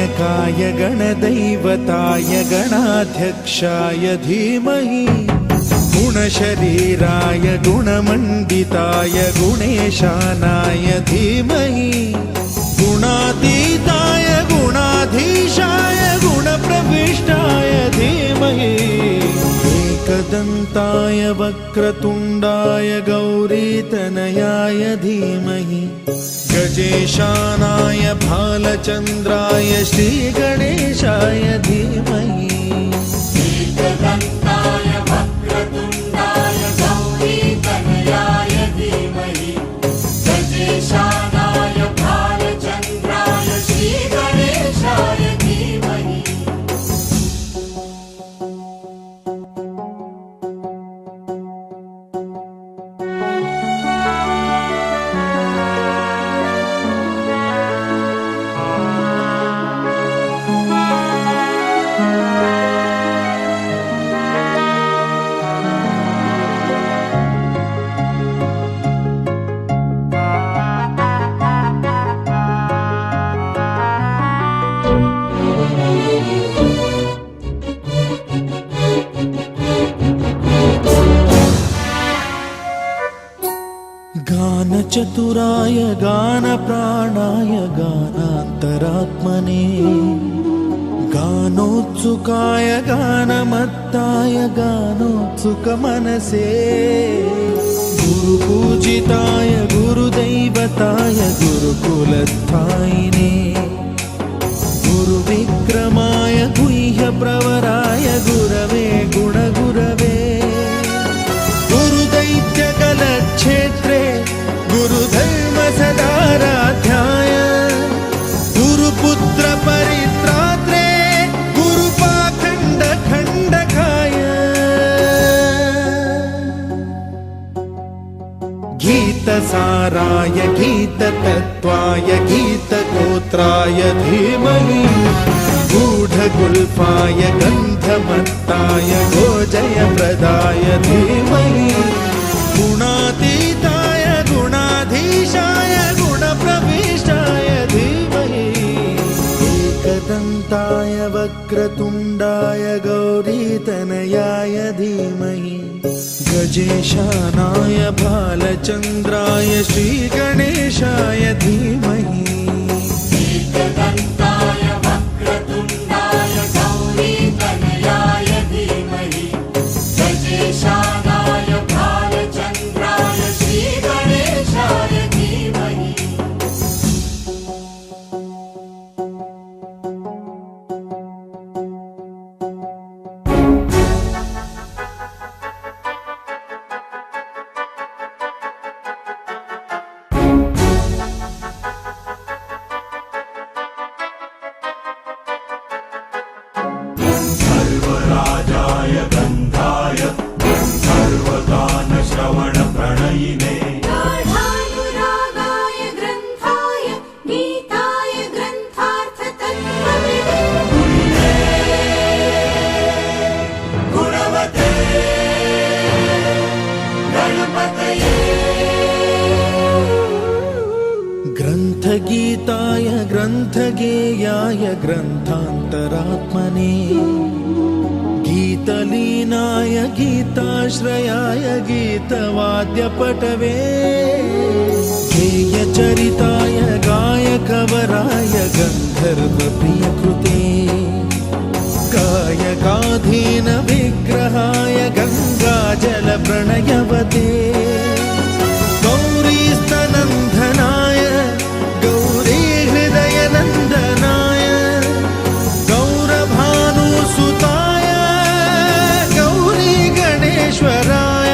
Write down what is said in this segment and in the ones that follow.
गणनायकाय गणदैवताय गणाध्यक्षाय धीमहि गुणशरीराय गुणमण्डिताय गुणेशानाय धीमहि गुणातीताय गुणाधीशाय गुणप्रविष्टाय धीमहि एकदन्ताय वक्रतुण्डाय गौरीतनयाय धीमहि गजेशानाय भालचन्द्राय श्रीगणेशाय धीमहि एकदन्ताय वक्रतुण्डाय गौरीतनयाय धीमहि गजेशानाय भालचन्द्राय श्रीगणेशाय धीमहि गानचतुराय गानप्राणाय गानान्तरात्मने गानोत्सुकाय गानमत्ताय गानोत्सुकमनसे गुरुपूजिताय गुरुदैवताय गुरुकुलस्थायिने गुरुविक्रमाय गुह्यप्रवराय गुरवे गुणगुरवे गुरुदैत्यकलक्षेत्रे गुरुधर्मसदाराध्याय गुरुपुत्र परित्रात्रे गुरुपाखण्डखण्डकाय गीतसाराय गीततत्त्वाय गीतगोत्राय धीमहि गूढगुल्फाय गन्धमत्ताय गोजयप्रदाय धीमहि गुणातीताय गुणाधीशाय गुणप्रविष्टाय धीमहि एकदन्ताय वक्रतुण्डाय गौरीतनयाय धीमहि गजेशानाय भालचन्द्राय श्रीगणेशाय धीमहि एकदन्ताय वक्रतुण्डाय गौरीतनयाय धीमहि गजेशानाय भालचन्द्राय श्रीगणेशाय धीमहि सर्वराजाय गन्धाय सर्वगानश्रवणप्रणयिने गाढानुरागाय ग्रन्थाय गीताय ग्रन्थार्थतत्त्वविदे गुणवते गणपतये ग्रन्थगीताय ग्रन्थगेयाय ग्रन्थान्तरात्मने गीतलीनाय गीताश्रयाय गीतवाद्यपटवे गेयचरिताय गायकवराय गन्धर्वप्रियकृते गायकाधीन विग्रहाय गङ्गाजलप्रणयवते गौरीस्तनन्दनाय गौरीहृदयनन्दनाय गौरभानुसुताय गौरीगणेश्वराय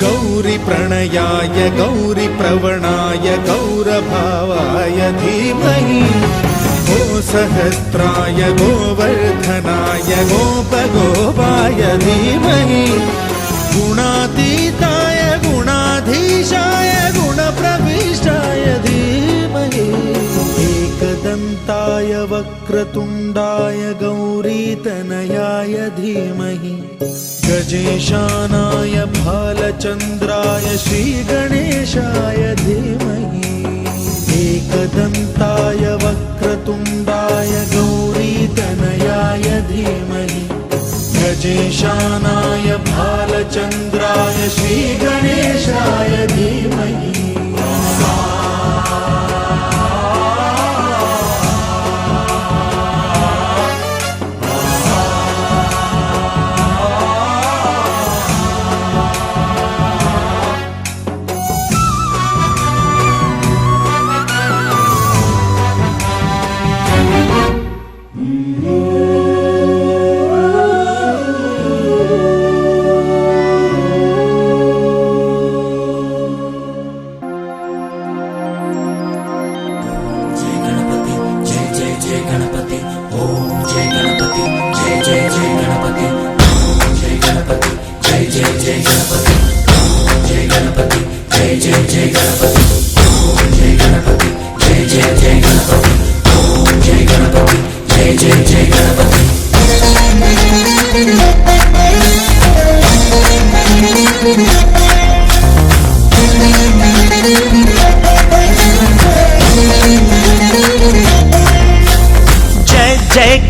गौरीप्रणयाय गौरीप्रवणाय गौरभावाय धीमहि गोसहस्राय गोवर्धनाय गोपगोपाय धीमहि गुणातीताय गुणाधीशाय गुणप्रविष्टाय धीमहि एकदन्ताय वक्रतुण्डाय गौरीतनयाय धीमहि गजेशानाय भालचन्द्राय श्रीगणेशाय धीमहि एकदन्ताय वक्रतुण्डाय गौरीतनयाय धीमहि गजेशानाय भालचन्द्राय श्रीगणेशाय धीमहि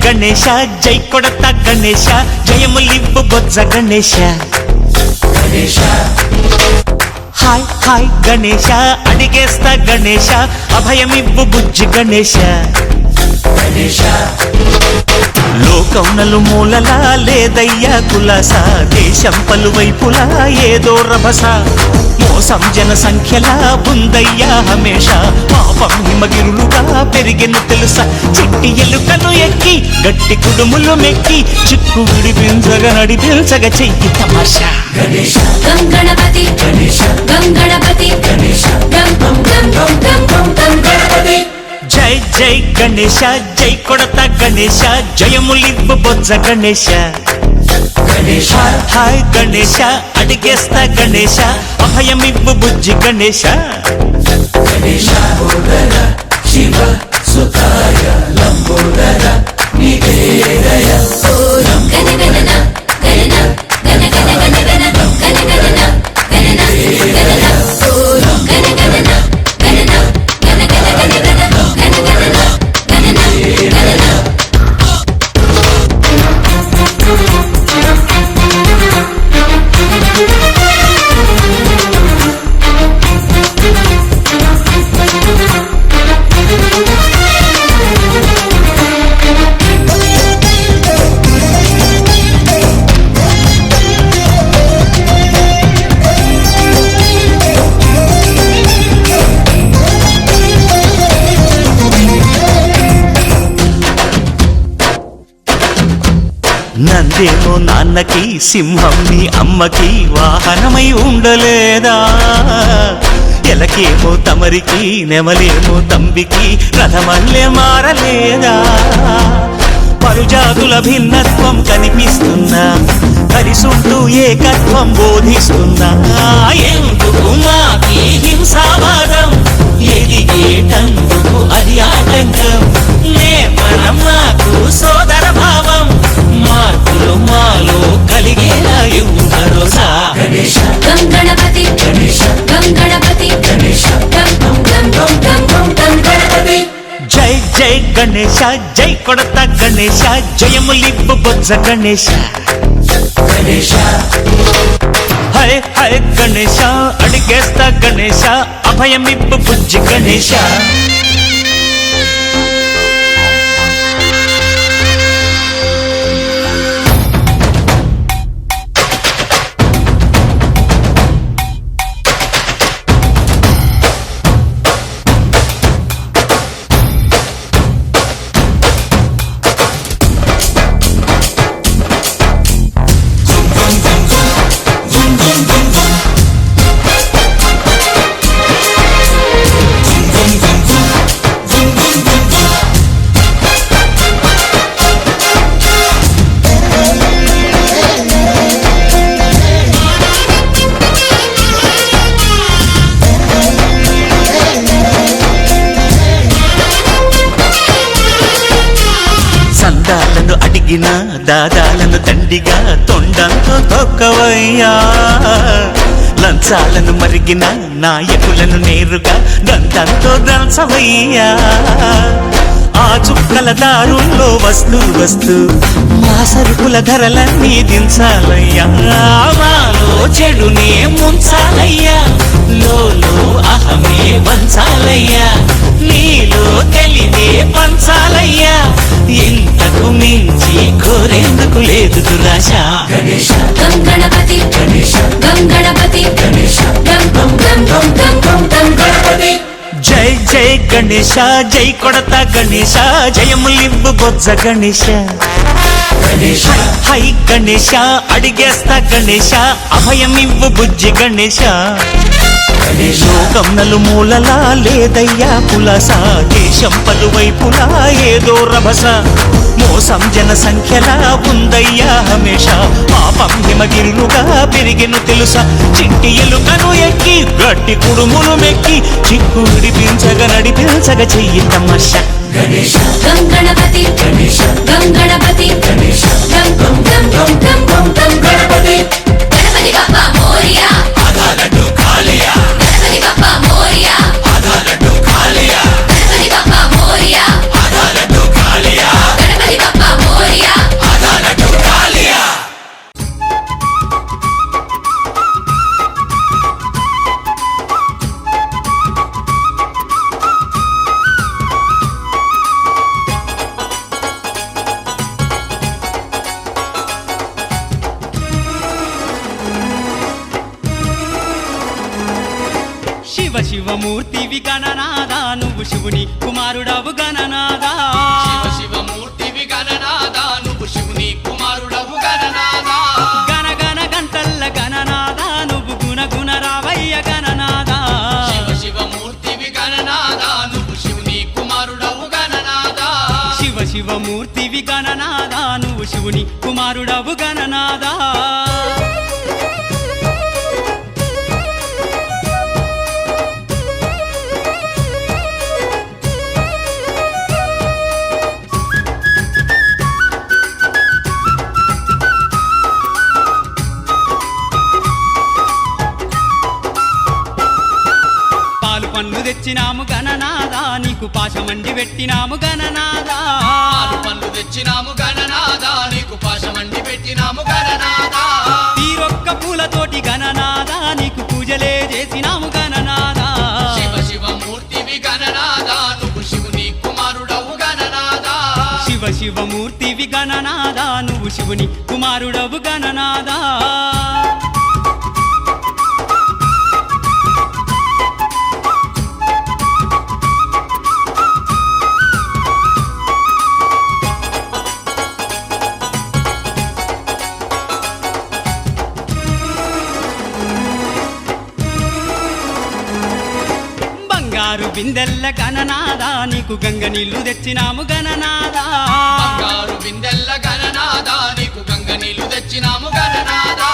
గణేశ జై కొడత గణేశ జయములివ్వు బొజ్జ గణేశ హాయ్ హాయ్ గణేశ అడిగేస్తా గణేశ అభయమివ్వు బుజ్జి గణేశ లోకం నలుమూలలా లేదయ్యా కులాస దేశం పలువైపులా ఏదో రభస మోసం జన సంఖ్యలా ఉందయ్యా హమేష పాపం హిమగిరులుగా పెరిగెను తెలుసా చిట్టి ఎలుకను ఎక్కి గట్టి కుడుములు మెక్కి చిక్కు విడిపించగా నడిపించగా చెయ్యి తమాషా గం గణపతి గం గణపతి గం గం గం గం గం గం గం గణపతి జై జై గణేశ జై కొడత గణేశ జయములివ్వు బొజ్జ గణేశ హాయ్ గణేశ అడిగేస్తా గణేశ అభయమివ్వు బుజ్జి గణేశ శివ సుతాయ లంబోదర నివేదయ గణ గణన గణన గణ గణ గణ గణ గణ గణన గణన గణన గణ గణన గణన గణ గణ గణ గణ గణ గణన గణన గణన నందేమో నాన్నకి సింహం నీ అమ్మకి వాహనమై ఉండలేదా ఎలకేమో తమరికి నెమలేమో తంబికి రథమల్లే మారలేదా పరుజాతుల భిన్నత్వం కనిపిస్తున్నా కలిసుంటూ ఏకత్వం బోధిస్తున్నా ఎందుకు మాకి హింసావాదం ఎదిగేటందుకు అది ఆటంకం నేపరం నాకు సోదర భావం మార్పులు మాలో కలిగేలా భరోసా గం గణపతి గం గణపతి గం గం గం గం గం గం గం గణపతి జై జై గణేశ జై కొడత గణేశ జయములివ్వు బొజ్జ గణేశ హై హై గణేశ అడిగేస్తా గణేశ అభయమివ్వు బుజ్జి గణేశ చందాలను అడిగిన దాదాలను దండిగా తొండంతో తొక్కవయ్యా లంచాలను మరిగిన నాయకులను నేరుగా దంతంతో దంచవయ్యా ఆ చుక్కల దారుల్లో వస్తూ వస్తూ మా సరుకుల ధరలన్నీ దించాలయ్యా మాలో చెడునే ముంచాలయ్యా లోలో అహమే పంచాలయ్యా నీలో తెలివే పంచాలయ్యా ఇంతకు మించి కోరేందుకు లేదు దురాశ గణేశ గం గణపతి గణేశ గం గణపతి గణేశ గం గం గం గం గం గం గం గణపతి జై జై గణేశ జై కొడతా గణేశ జయములివ్వు బొజ్జ గణేశ గణేశ హై గణేశ అడిగేస్తా గణేశ అభయమివ్వు బుజ్జి గణేశ గణేశ లోకం నలుమూలలా లేదయ్యా పులస దేశం పలువైపులా ఏదో రభస మోసం జన సంఖ్యలా ఉందయ్యా హమేష పాపం హిమగిరులుగా పెరిగెను తెలుసా చిట్టి ఎలుకను ఎక్కి గట్టి కుడుములు మెక్కి చిక్కు నడిపించగ చెయ్యి తమష గణేశ గం గణపతి గణేశ గం గణపతి గణేశ గం గం గం గం గం గం గం గణపతి గణపతి బప్పా మోరియా ఆధారటు కాళియా గణపతి బప్పా మోరియా ఆధారటు కాళియా గణపతి బప్పా మోరియా ఆధారటు కాళియా గణపతి బప్పా మోరియా ఆధారటు కాళియా శివ శివమూర్తివి గణనాదా నువ్వు శివుని కుమారుడవు గణనాదా శివమూర్తివి గణనాదా నువ్వు శివుని కుమారుడవు గణనాదా గణ గణ గంటల్ల గణనాదా నువ్వు గుణ గుణ రావయ్య గణనాదా శివమూర్తివి గణనాదా నువ్వు శివుని కుమారుడవు గణనాదా శివమూర్తివి గణనాదా నువ్వు శివుని కుమారుడవు గణనాదా పాలు పండ్లు తెచ్చినాము గణనాదా నీకు పాశమండి పెట్టినాము గణనాదా ఆరు పనులు తెచ్చినాము గణనాదా నీకు పాశమండి పెట్టినాము గణనాదా తీరొక్క పూలతోటి గణనాదా నీకు పూజలే చేసినాము గణనాదా శివమూర్తివి గణనాదా నువ్వు శివుని కుమారుడవు గణనాదా శివమూర్తివి గణనాదా నువ్వు శివుని కుమారుడవు గణనాదా బంగారు బిందెల్ల గణనాదా నీకు గంగ నీళ్లు తెచ్చినాము గణనాదా బంగారు బిందెల్ల గణనాదా నీకు గంగ నీళ్లు తెచ్చినాము గణనాదా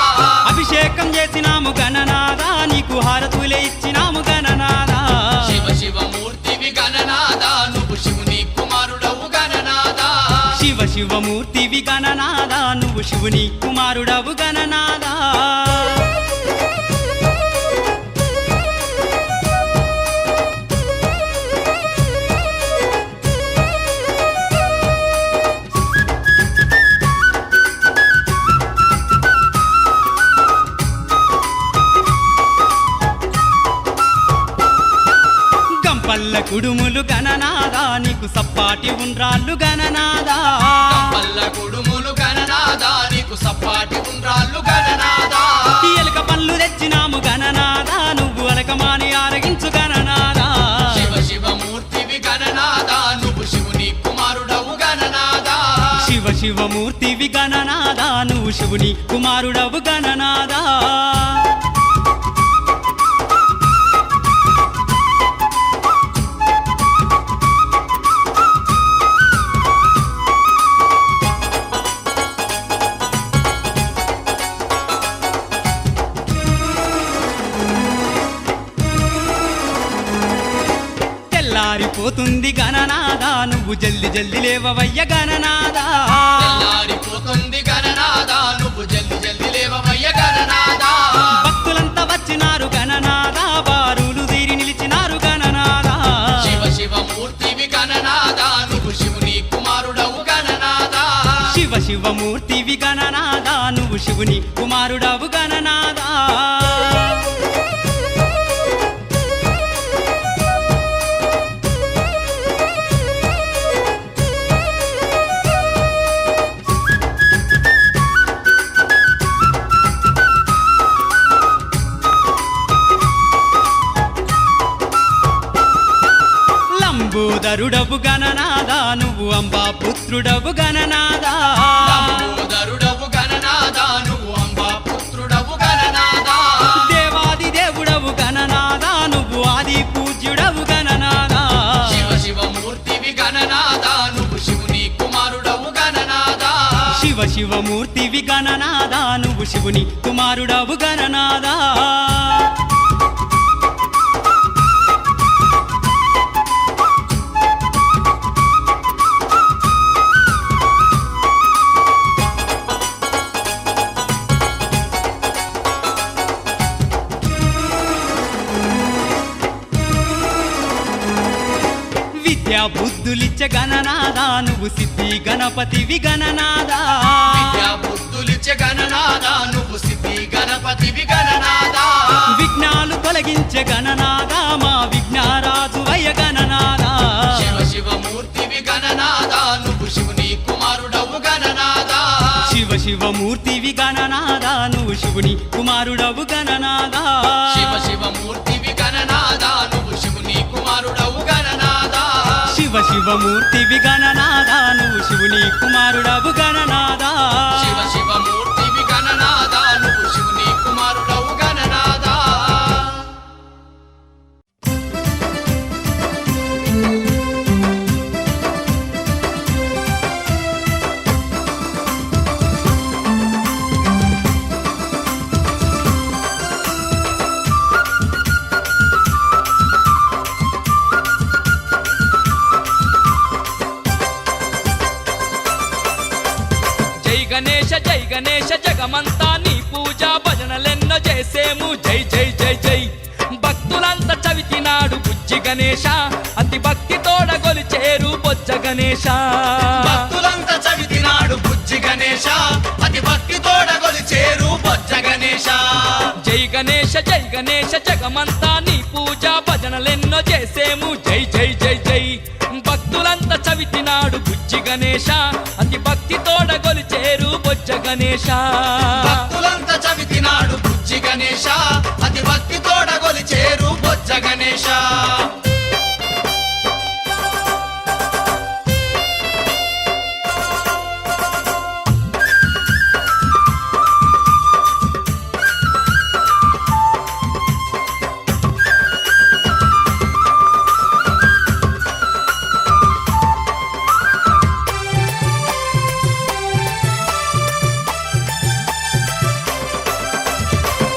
అభిషేకం చేసినాము గణనాదా నీకు హారతులే ఇచ్చినాము గణనాదా శివమూర్తివి గణనాదా నువ్వు శివుని కుమారుడవు గణనాదా శివమూర్తివి గణనాదా నువ్వు శివుని కుమారుడవు గణనాదా గంపల్ల కుడుములు గణనాదా నీకు సప్పాటి ఉండ్రాళ్ళు గణనాదా పల్ల కుడుములు గణనాదా నీకు సప్పాటి ఉండ్రాళ్ళు గణనాదా ఎలక పళ్ళు తెచ్చినాము గణనాదా నువ్వు అలకమాని ఆరగించు గణనాదా శివమూర్తివి గణనాదా నువ్వు శివుని కుమారుడవు గణనాదా శివమూర్తివి గణనాదా నువ్వు శివుని కుమారుడవు గణనాదా తెల్లారిపోతుంది గణనాదా నువ్వు జల్ది జల్ది లేవవయ్య గణనాదా శివమూర్తివి గణనాద నువ్వు శివుని కుమారుడవు గణనాదా లంబోదరుడవు గణనాదా నువ్వు అంబా పుత్రుడవు గణనాదా లంబోదరుడవు గణనాదా నువ్వు అంబా పుత్రుడవు గణనాదా దేవాది దేవుడవు గణనాదా నువ్వు ఆది పూజ్యుడవు గణనాదా శివ శివమూర్తివి గణనాదా నువ్వు శివుని కుమారుడవు గణనాదా శివ శివమూర్తివి గణనాదా నువ్వు శివుని కుమారుడవు గణనాదా విద్యా బుద్ధులిచ్చ గణనాదా నువ్వు సిద్ధి గణపతివి గణనాదా విద్యా బుద్ధులిచ్చే గణనాదా నువ్వు సిద్ధి గణపతివి గణనాదా విఘ్నాలు తొలగించే గణనాదా మా విఘ్నారాజువయ్య గణనాదా శివ శివమూర్తివి గణనాదా నువ్వు శివుని కుమారుడవు గణనాదా శివ శివమూర్తివి గణనాదా నువ్వు శివుని కుమారుడవు గణనాదా శివ శివమూర్తివి గణనాదా నువ్వు శివుని కుమారుడవు గణనాదా శివ శివమూర్తివి గణనాదా నువ్వు శివుని కుమారుడవు గణనాదా శివ శివమూర్తివి గణనాదా నువ్వు శివుని కుమారుడవు గణనాదా జై గణేశ జగమంతా నీ పూజ భజనలెన్నో చేసేము జై జై జై జై భక్తులంతా చవితినాడు బుజ్జి గణేశ అతి భక్తి తోడగొలిచేరు బొజ్జ గణేశ భక్తులంతా చవితినాడు బుజ్జి గణేశ అతి భక్తి తోడగొలిచేరు బొజ్జ గణేశ జై గణేశ జగమంతా నీ పూజ భజనలెన్నో చేసేము జై జై జై జై భక్తులంతా చవితినాడు బుజ్జి గణేశ అతి భక్తి తోడగొలిచేరు బొజ్జ గణేశ భక్తులంతా చవితినాడు బుజ్జి గణేశ అతి భక్తి తోడగొలిచేరు బొజ్జ గణేశ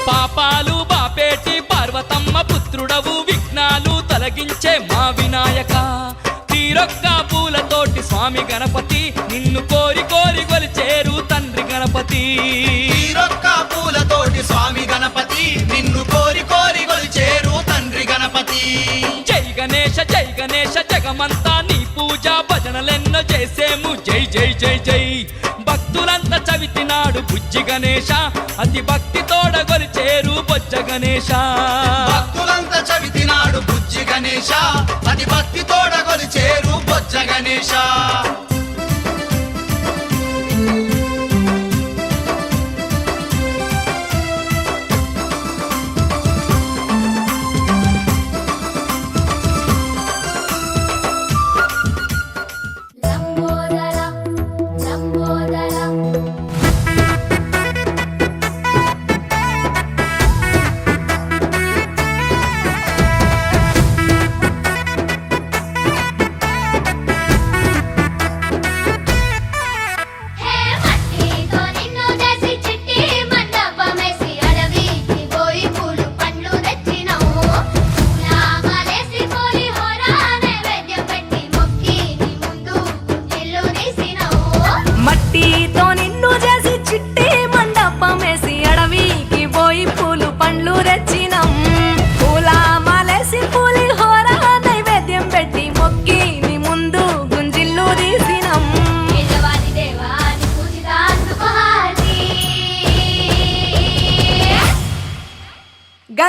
పాపాలు బాపేటి పార్వతమ్మ పుత్రుడవు విఘ్నాలు తొలగించే మా వినాయక తీరొక్క పూలతోటి స్వామి గణపతి నిన్ను కోరి కోరి కొలిచేరు తండ్రి గణపతి తీరొక్క పూలతోటి స్వామి గణపతి నిన్ను కోరి కోరి కొలిచేరు తండ్రి గణపతి జై గణేశ జగమంతా నీ పూజ భజనలెన్నో చేసేము జై జై జై జై భక్తులంతా చవితినాడు బుజ్జి గణేశ అతి భక్తి తోడగొలిచేరు బొజ్జ గణేశ భక్తులంతా చవితినాడు బుజ్జి గణేశ అతి భక్తి తోడగొలిచేరు బొజ్జ గణేశ లంబోదర లంబోదర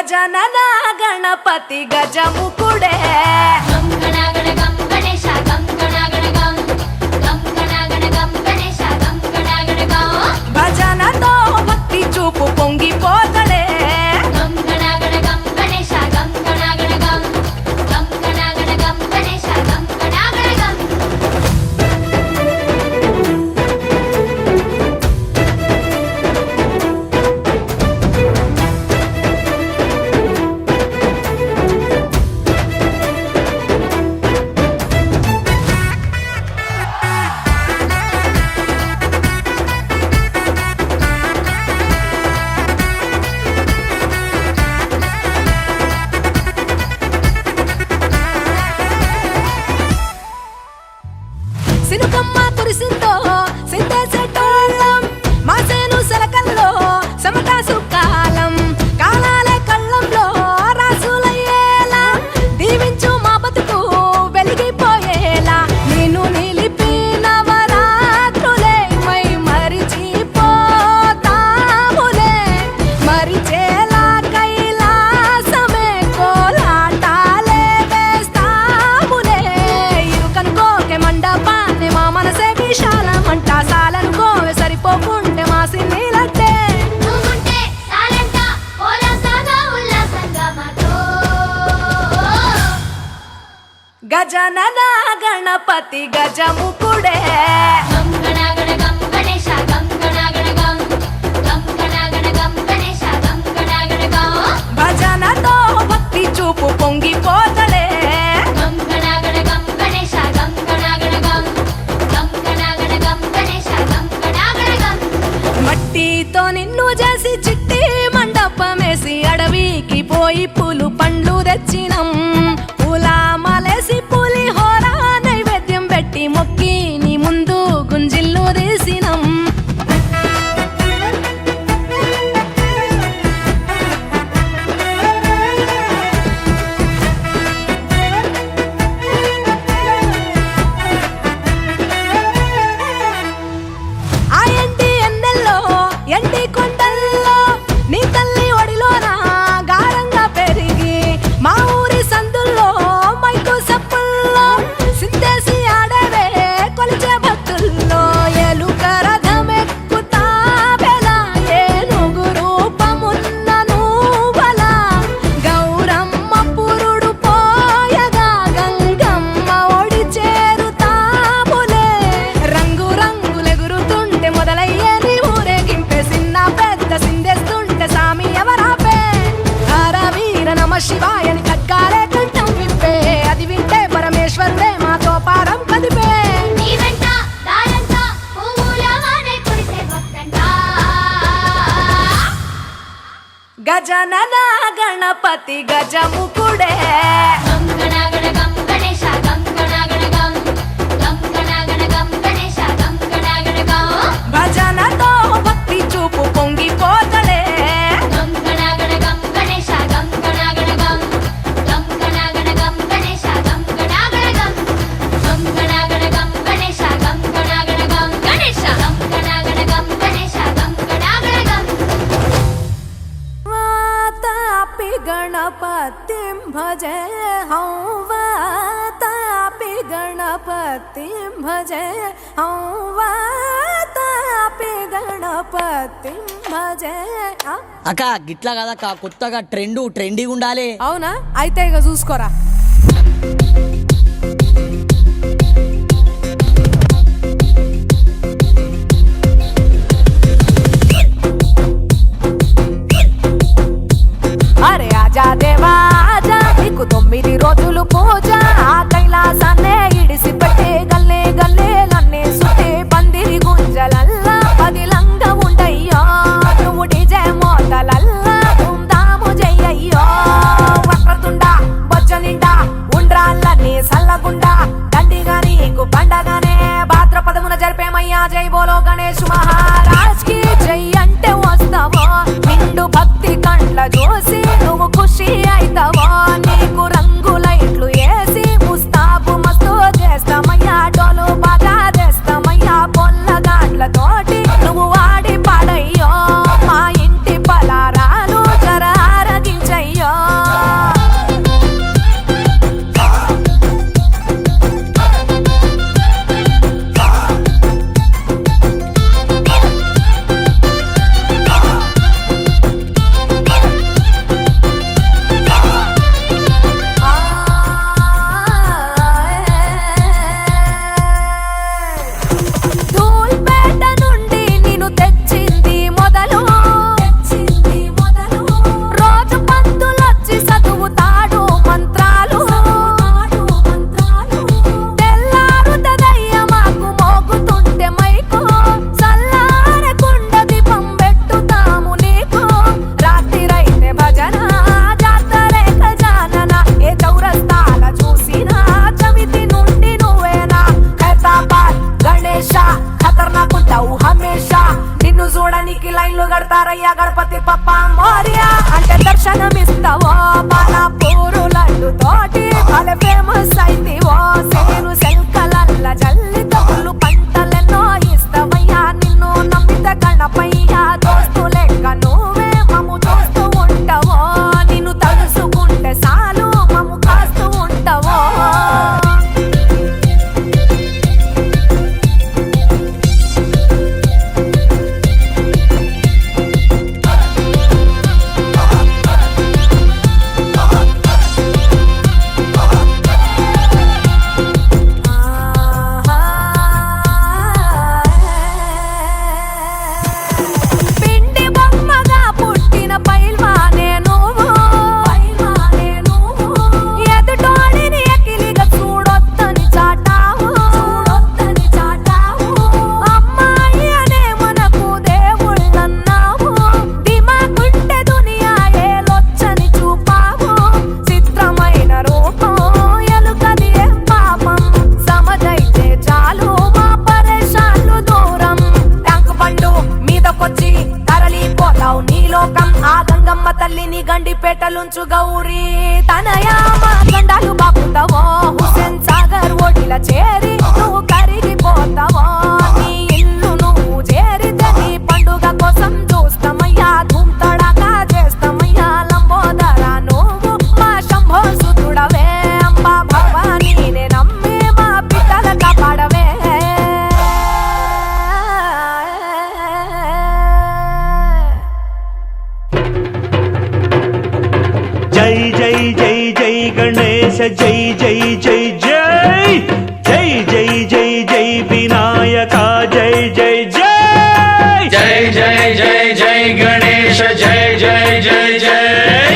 గజనన గణపతి గజముకుడే గం గణగణ గం గణేశ గం గణగణ గం గం గణగణ గం గణేశ గం గణగణ గం భజనతో భక్తి చూపు పొంగిపోతడే గం గణగణ గం గణేశ గం గణగణ గం గం గణగణ గం గణేశ గం గణగణ గం సినుకమ్మ కురిసిందో సింతేసేటోళ్ళం మాసేను సెలకల్లో సమతా సుకాలం కాలాలే కళ్ళంలో రాసులయ్యేలా దీవించు మా బతుకు వెలిగిపోయేలా నేను నిలిపిన వరాత్రులే మై మరిచిపోతాములే మరిచేలా కైలాసమే కోలాటాలే వేస్తాములే ఇరుకనుకోకే మండపాన్ని మా మనసే విశాలమంట సాలనుకోవే సరిపోకుంటే మా సిన్నీలంటే నువ్వుంటే సాలంట ఓలసగా ఉల్లాసంగా మాతో గజనన గణపతి గజముకుడే గం గణగణ గం గణేశ గం గణగణ గం గం గణగణ గం గణేశ గం గణగణ గం భజనతో భక్తి చూపు పొంగిపోతడే గం గణగణ గం గణేశ గం గణగణ గం గం గణగణ గం గణేశ గం గణగణ గం మట్టితో నిన్ను చేసి చిట్టి మండపమేసి అడవికి పోయి పూలు పండ్లు తెచ్చినం పూల మాలేసి పులిహోర నైవేద్యం పెట్టి మొక్కి నీ ముందు గుంజిల్లు తీసినం ఆ ఎంటి ఎన్నెల్లో ఎంటి కొండల్లో నీ తల్లి ఒడిలోన గారంగా పెరిగి మా ఊరి సందుల్లో మైకు సప్పుల్లో సింతేసి ఆడవే కొలిచే భక్తుల్లో ఎలుక రథమెక్కుతా బెల ఏనుగు రూపమున్న నువ్వలా గౌరమ్మ పురుడు పోయగా గంగమ్మ ఒడి చేరుతాములే రంగు రంగులెగురుతుంటే మొదలయ్యే నీ ఊరేగింపే చిన్న పెద్ద సిందేస్తుంటే సామి ఎవరాపే హర వీర నమ శివాయని ఖడ్గాలే కంఠం విప్పే అది వింటే పరమేశ్వరుడే మాతో పారం కదిపే నీ వెంట దారంట పువ్వుల వానే కురిసే భక్తంట గజనన గణపతి గజముకుడే గం గణగణ గం గణేశ గం గణగణ గం గం గణగణ గం గణేశ గం గణగణ గం భజనతో భక్తి చూపు పొంగిపోతడే గం గణగణ గం గణేశ గం గణగణ గం గం గణగణ గం గణేశ గం గణగణ గం గం గణగణ గం గణేశ గం గణగణ గం గణేశ గం గణగణ గం గణేశ గం గణగణ గం వాతాపి గణపతిం భజే హం వాతాపి గణపతిం భజే హం వాతాపి గణపతిం భజే అక్క గిట్లా కదక్క కొత్తగా ట్రెండీగా ఉండాలి. అవునా అయితే ఇక చూసుకోరా అరే ఆజా దేవా ఆజా నీకు 9 రోజులు పూజ ఆ కైలాసాన్నే ఇడిసి పెట్టి గల్లే గల్లే నన్నే సుట్టి పందిరి గుంజలల్లా పదిలంగా ఉండయ్యో నువ్వు డిజే మోతలల్లా ధూమ్ధాము జయ్యయ్యో వక్రతుండ బొజ్జ నిండా ఉండ్రాళ్ళని సల్లగుండా దండిగా నీకు పండగానే భాద్రపదమున జరిపేమయ్యా జై బోలో గణేష్ మహారాజ్ కి జై అంటే వస్తావో నిండు భక్తి కండ్ల చూసి నువ్వు ఖుషి అయితావో నీకు రంగు లైట్లు వేసి ముస్తాబు మస్తు చేస్తామయ్యా డోలు బాగా చేస్తామయ్యా పొల్లగాండ్లతోటి నువ్వు వాడి పాడయ్యో మా ఇంటి పలారాలు జర ఆరగించయ్యో ఖతర్నాకుంటావు హమేషా నిన్ను చూడనికి లైన్లు కడతారయ్యా గణపతి పప్ప మోరియా అంటే దర్శనమిస్తావో మన పూరు లడ్డు తోటి భలే ఫేమస్ అయింది ఓ సేను సెల్కలల్ల జల్లి తగులు పంటలెన్నో ఇస్తావయ్యా నిన్ను నమ్మిత గణపయ్యా దోస్తు లెక్క నువ్వే మమ్ము చూస్తూ ఉంటావో నిన్ను తలుసుకుంటే చాలు మమ్ము కాస్తూ ఉంటావో పిండి బొమ్మగా పుట్టిన పైల్వానే నువ్వు ఎదుటోడిని ఎకిలిగా చూడొద్దని చాటావు అమ్మాయి అనే మనకు దేవుళ్ళన్నావు దిమాకుంటే దునియా ఏలొచ్చని చూపావు చిత్రమైన రూపం ఎలుకది ఏ పాపం సమజైతే చాలు మా పరేషాన్లు దూరం ట్యాంక్ బండు మీదకొచ్చి తరలిపోతావు నీ లోకం ఆ గంగమ్మ తల్లిని గండిపేటలుంచు గౌరీ తనయా మా గండాలు బాపుతావో హుసేన్ సాగర్ ఒడిల చేరి నువ్వు కరిగిపోతావో నీ ఇల్లు నువ్వు చేరితే నీ పండుగ కోసం చూస్తామయ్యా ధూమ్తడాకా చేస్తామయ్యా లంబోదర నువ్వు మా శంభో సుతుడవే అంబా భవానీ నే నమ్మి మా పిట్టల కాపాడవే జై జై జై జై గణేశ జై జై జై జై జై జై జై జై వినాయక జై జై జై జై జై జై జై గణేశ జై జై జై జై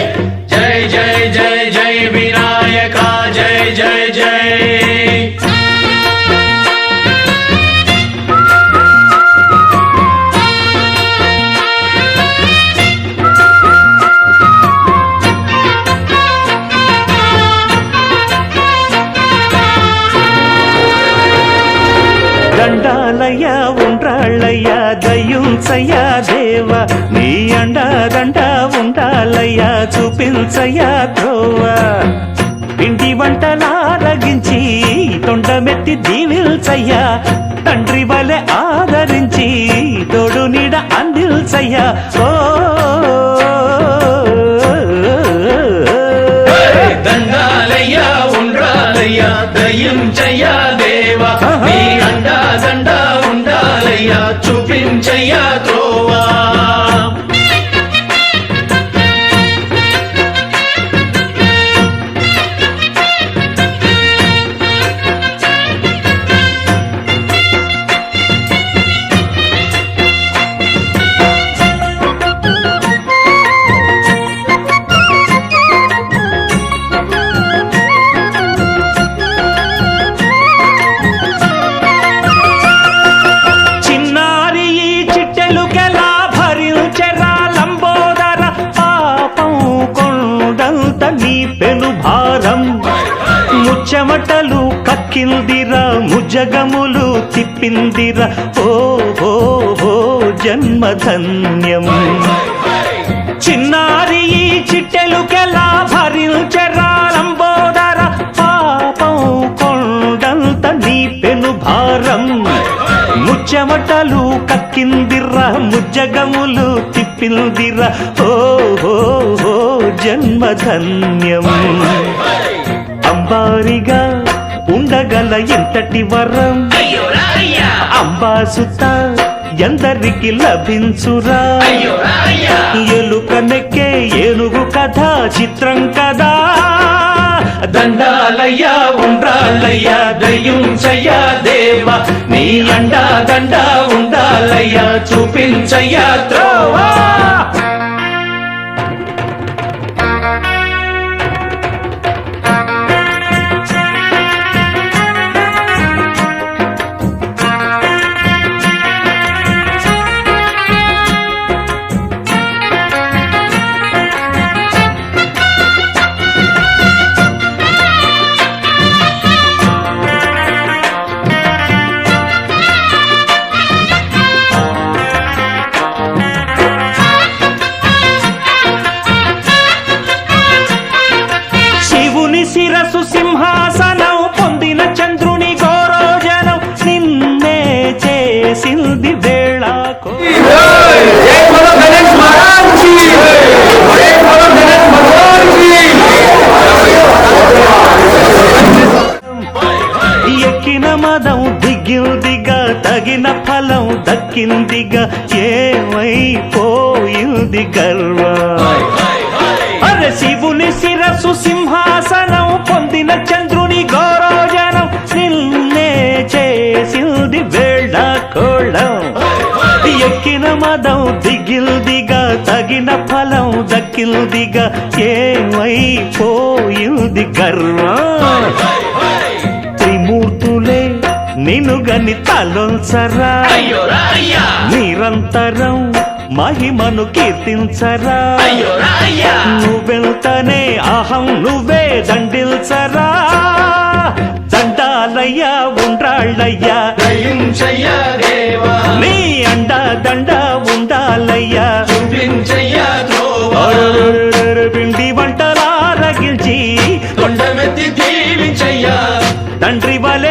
జై జై జై జై వినాయక జై జై జై దండాలయ్య ఉండ్రాళ్ళయ్య దయ్యుంచయ్యా దేవ నీ అండా దండ ఉండాలయ్యా చూపించయ్యా త్రోవ పిండి వంటలారగించి తొండమెత్తి దీవిల్చయ్యా తండ్రి వలె ఆదరించి తోడు నీడ అందిల్చయ్యా ఓ దండాలయ్యా ఉండ్రాలయ్యా దయ్యుంచయ్యా దేవా నీ అండా దండా ఉండాలయ్యా చూపించయ్యా త్రోవా చిన్నారి ఈ చిట్టెలుకెలా భరించెరా లంబోదర పాపం కొండంత నీ పెను భారం ముచ్చమటలు కక్కిందిరా ముజగములు తిప్పిందిరా ఓ ఓ ఓ జన్మధన్యం చిన్నారి ఈ చిట్టెలుకెలా భరించెరా లంబోదర పాపం కొండంత నీ పెను భారం ముచ్చమటలు కక్కిందిరా ముజ్జగములు తిప్పిందిరా ఓ ఓ ఓ జన్మధన్యం అంబారిగా ఉండగల ఎంతటి వరం అంబాసుత ఎందరికి లభించురా ఎలుక నెక్కే ఏనుగు కథ చిత్రం కదా దండాలయ్యా ఉండ్రాలయ్యా దయ్యుంచయ్యా దేవా నీ అండా దండా ఉండాలయ్యా చూపించయ్యా త్రోవా పోయింది వేళ जय बोलो गणेश महाराज की जय बोलो गणेश भगवान की ఎక్కిన మదం దిగిందిగా తగిన ఫలం దక్కిందిగా ఏమైపోయింది గర్వం అరే శివుని శిరస్సు సింహాసనం పొందిన చంద్రుని గౌరవజనం నిన్నే చేసింది వేళ కోళం ఎక్కిన మదం దిగిల్దిగా తగిన ఫలం దక్కిల్దిగా ఏమైపోయింది గర్వం త్రిమూర్తులే నిన్ను గని తలొల్చరా నిరంతరం మహిమను కీర్తించరా నువ్వెళ్తనే అహం నువ్వే దండిల్చరా దండాలయ్యా ఉండ్రాళ్ళయ్యా దయించయ్యా దేవా నీ అండ దండ ఉండాలయ్యా చూపించయ్యా త్రోవా పిండి వంటలారగించి కొండమెత్తి దీవించయ్యా తండ్రి వలె